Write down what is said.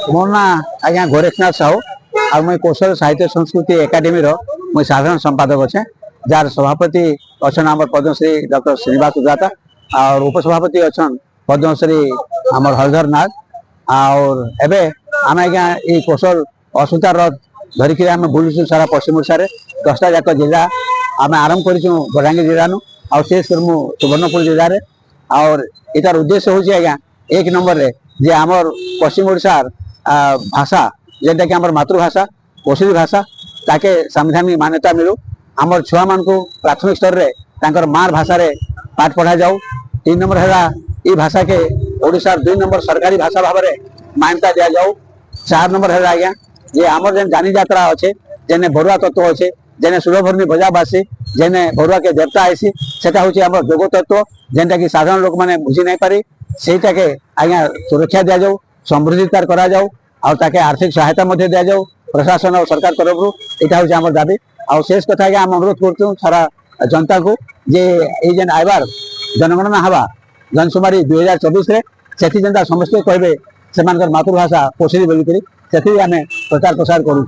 मोर ना आज्ञा गोरखनाथ साहू और मुई कौशल साहित्य संस्कृति एकाडेमी मुई साधारण संपादक अच्छे जार सभापति अच्छा आम पद्मश्री डॉक्टर श्रीनिवास उदाता और उपसभापति अच्छा पद्मश्री आम हरधर नाग और एवं आम आज्ञा ये कौशल असुता रथ धरिक आम बुलूँ सारा पश्चिम ओडिशा 10टा जाक जिला आम आरंभ करूँ बलांगीर जिला और शेष कर सुवर्णपुर जिले में और यार उद्देश्य हूँ आज्ञा एक नंबर रे जे आमर पश्चिम ओडिशा भाषा जेनटा कि आम मातृभाषा कोशली भाषा ताके संविधानिक मान्यता मिलू आमर छुआ मान को प्राथमिक स्तर रे तांकर मार भाषा रे पाठ पढ़ा जाऊ। 3 नंबर है ये भाषा के ओडिशा 2 नंबर सरकारी भाषा भाव में मान्यता दिया जाऊ। 4 नंबर है आज्ञा ये आमर जेन जानी यात्रा अच्छे जेने भरुआ तत्व अच्छे जेने सुरभरणी बजाबासी जेने भरुआ के देवता आईसी सेटा हूँ आम जोग तत्व जेनटा कि साधारण लोक मैंने बुझी नहीं पारी सेटा के आज्ञा सुरक्षा दि जाऊ समृद्धि तार करा जाऊ और ताके आर्थिक सहायता मध्य दि जाऊ प्रशासन और सरकार तरफ यहाँ हूँ आम दाबी और शेष कथा आम अनुरोध करूँ सारा जनता को जे जेन आइबार जनगणना हवा जनसुमारी 2024 से जेनता समस्ते कहे से मातृभाषा कोशली बोलिकी से प्रचार प्रसार करूँ।